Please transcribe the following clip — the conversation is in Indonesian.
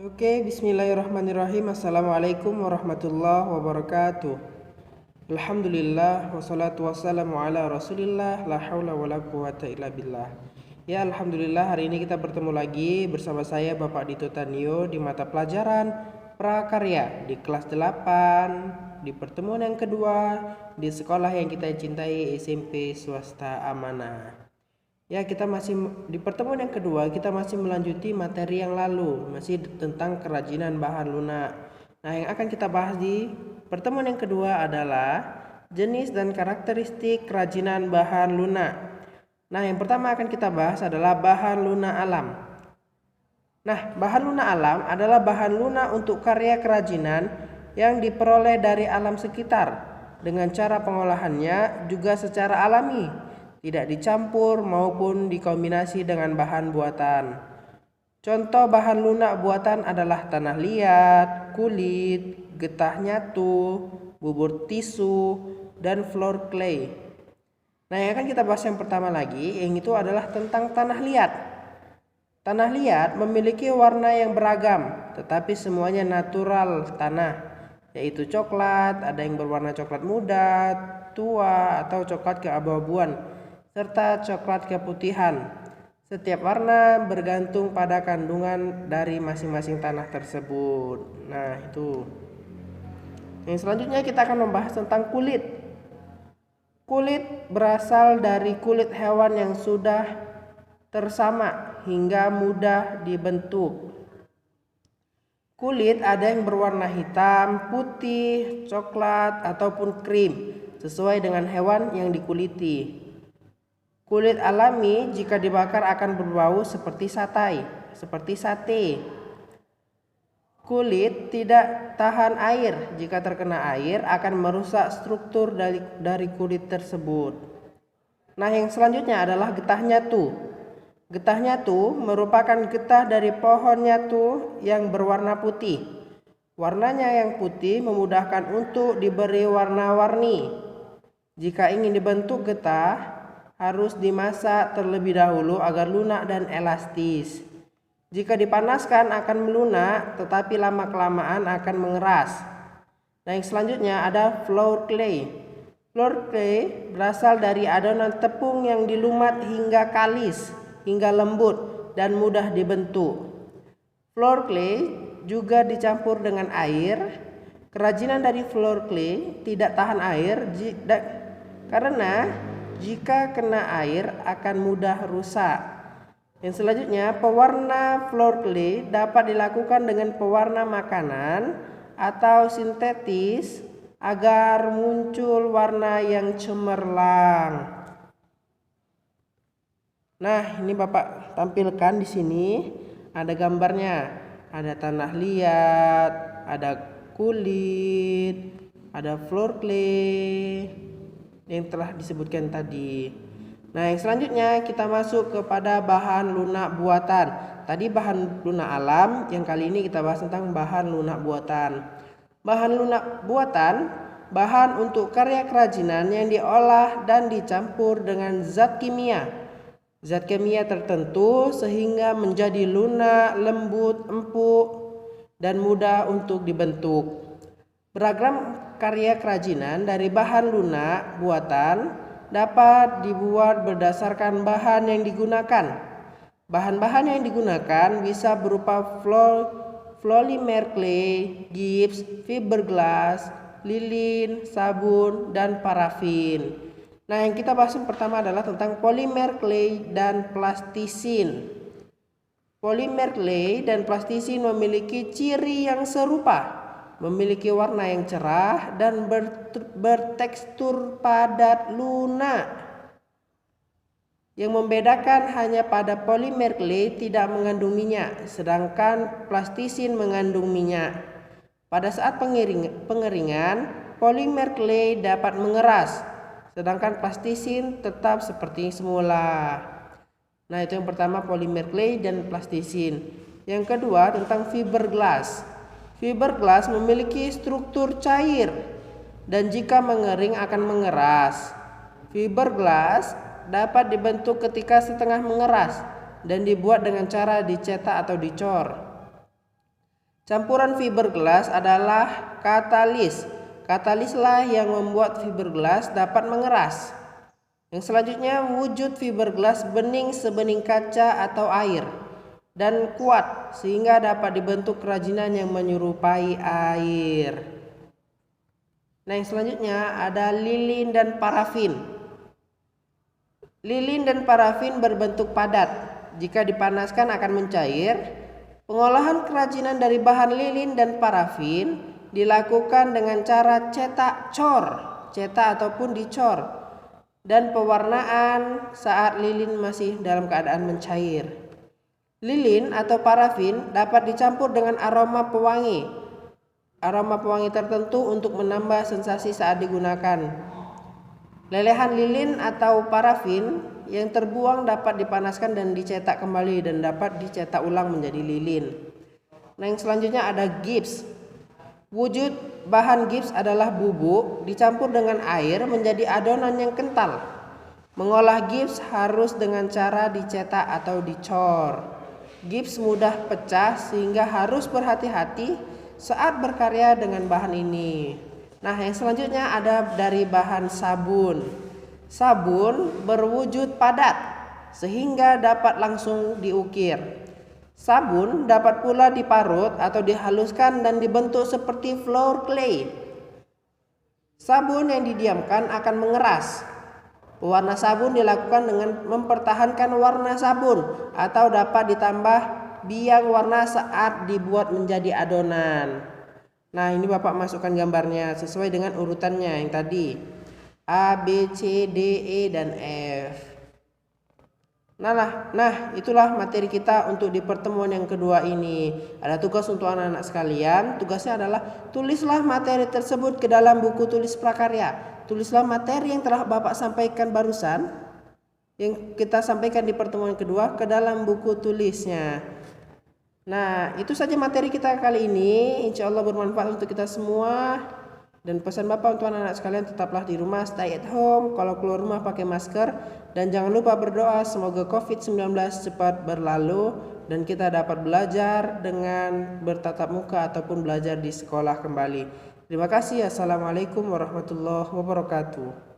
Oke, bismillahirrahmanirrahim. Assalamualaikum warahmatullahi wabarakatuh. Alhamdulillah, wassalatu wassalamu ala rasulillah, la hawla wa la quwata illa billah. Ya, Alhamdulillah, hari ini kita bertemu lagi bersama saya Bapak Dito Tanio di mata pelajaran prakarya di kelas 8, di pertemuan yang kedua di sekolah yang kita cintai, SMP Swasta Amanah. Ya, kita masih di pertemuan yang kedua, kita masih melanjuti materi yang lalu, masih tentang kerajinan bahan lunak. Nah, yang akan kita bahas di pertemuan yang kedua adalah jenis dan karakteristik kerajinan bahan lunak. Nah, yang pertama akan kita bahas adalah bahan lunak alam. Nah, bahan lunak alam adalah bahan lunak untuk karya kerajinan yang diperoleh dari alam sekitar dengan cara pengolahannya juga secara alami, tidak dicampur maupun dikombinasi dengan bahan buatan. Contoh bahan lunak buatan adalah tanah liat, kulit, getah nyatu, bubur tisu, dan floor clay. Nah, yang akan kita bahas yang pertama lagi, yang itu adalah tentang tanah liat. Tanah liat memiliki warna yang beragam, tetapi semuanya natural tanah, yaitu coklat, ada yang berwarna coklat muda, tua, atau coklat keabu-abuan, serta coklat keputihan. Setiap warna bergantung pada kandungan dari masing-masing tanah tersebut. Nah, itu. Yang selanjutnya kita akan membahas tentang kulit. Kulit berasal dari kulit hewan yang sudah tersamak hingga mudah dibentuk. Kulit ada yang berwarna hitam, putih, coklat, ataupun krim sesuai dengan hewan yang dikuliti. Kulit alami jika dibakar akan berbau seperti sate. Kulit tidak tahan air, jika terkena air akan merusak struktur dari kulit tersebut. Nah, yang selanjutnya adalah getah nyatu. Getah nyatu merupakan getah dari pohon nyatu yang berwarna putih. Warnanya yang putih memudahkan untuk diberi warna-warni. Jika ingin dibentuk getah, harus dimasak terlebih dahulu agar lunak dan elastis. Jika dipanaskan akan melunak, tetapi lama-kelamaan akan mengeras. Nah, yang selanjutnya ada floor clay. Floor clay berasal dari adonan tepung yang dilumat hingga kalis, hingga lembut dan mudah dibentuk. Floor clay juga dicampur dengan air. Kerajinan dari floor clay tidak tahan air karena jika kena air akan mudah rusak. Yang selanjutnya, pewarna floor clay dapat dilakukan dengan pewarna makanan atau sintetis agar muncul warna yang cemerlang. Nah, ini Bapak tampilkan di sini ada gambarnya. Ada tanah liat, ada kulit, ada floor clay yang telah disebutkan tadi. Nah, yang selanjutnya kita masuk kepada bahan lunak buatan. Tadi bahan lunak alam, yang kali ini kita bahas tentang bahan lunak buatan. Bahan lunak buatan, bahan untuk karya kerajinan yang diolah dan dicampur dengan zat kimia. Zat kimia tertentu sehingga menjadi lunak, lembut, empuk, dan mudah untuk dibentuk. Beragam karya kerajinan dari bahan lunak buatan dapat dibuat berdasarkan bahan yang digunakan. Bahan-bahan yang digunakan bisa berupa polymer clay, gips, fiberglass, lilin, sabun, dan parafin. Nah, yang kita bahas yang pertama adalah tentang polymer clay dan plastisin. Polymer clay dan plastisin memiliki ciri yang serupa, memiliki warna yang cerah dan bertekstur padat lunak. Yang membedakan hanya pada polymer clay tidak mengandung minyak, sedangkan plastisin mengandung minyak. Pada saat pengeringan, polymer clay dapat mengeras, sedangkan plastisin tetap seperti semula. Nah, itu yang pertama, polymer clay dan plastisin. Yang kedua tentang fiberglass. Fiberglass memiliki struktur cair dan jika mengering akan mengeras. Fiberglass dapat dibentuk ketika setengah mengeras dan dibuat dengan cara dicetak atau dicor. Campuran fiberglass adalah katalis. Katalislah yang membuat fiberglass dapat mengeras. Yang selanjutnya, wujud fiberglass bening sebening kaca atau air dan kuat sehingga dapat dibentuk kerajinan yang menyerupai air. Nah, yang selanjutnya ada lilin dan parafin. Lilin dan parafin berbentuk padat. Jika dipanaskan akan mencair. Pengolahan kerajinan dari bahan lilin dan parafin dilakukan dengan cara cetak ataupun dicor, dan pewarnaan saat lilin masih dalam keadaan mencair. Lilin atau parafin dapat dicampur dengan aroma pewangi tertentu untuk menambah sensasi saat digunakan. Lelehan lilin atau parafin yang terbuang dapat dipanaskan dan dicetak kembali dan dapat dicetak ulang menjadi lilin. Nah, yang selanjutnya ada gips. Wujud bahan gips adalah bubuk dicampur dengan air menjadi adonan yang kental. Mengolah gips harus dengan cara dicetak atau dicor. Gips mudah pecah sehingga harus berhati-hati saat berkarya dengan bahan ini. Nah, yang selanjutnya ada dari bahan sabun. Sabun berwujud padat sehingga dapat langsung diukir. Sabun dapat pula diparut atau dihaluskan dan dibentuk seperti floor clay. Sabun yang didiamkan akan mengeras. Pewarna sabun dilakukan dengan mempertahankan warna sabun atau dapat ditambah biang warna saat dibuat menjadi adonan. Nah, ini Bapak masukkan gambarnya sesuai dengan urutannya yang tadi. A, B, C, D, E, dan F. Nah, itulah materi kita untuk di pertemuan yang kedua ini. Ada tugas untuk anak-anak sekalian. Tugasnya adalah tulislah materi tersebut ke dalam buku tulis prakarya. Tulislah materi yang telah Bapak sampaikan barusan, yang kita sampaikan di pertemuan kedua, ke dalam buku tulisnya. Nah, itu saja materi kita kali ini. Insya Allah bermanfaat untuk kita semua. Dan pesan Bapak untuk anak-anak sekalian, tetaplah di rumah, stay at home. Kalau keluar rumah pakai masker. Dan jangan lupa berdoa semoga COVID-19 cepat berlalu dan kita dapat belajar dengan bertatap muka ataupun belajar di sekolah kembali. Terima kasih. Assalamualaikum warahmatullahi wabarakatuh.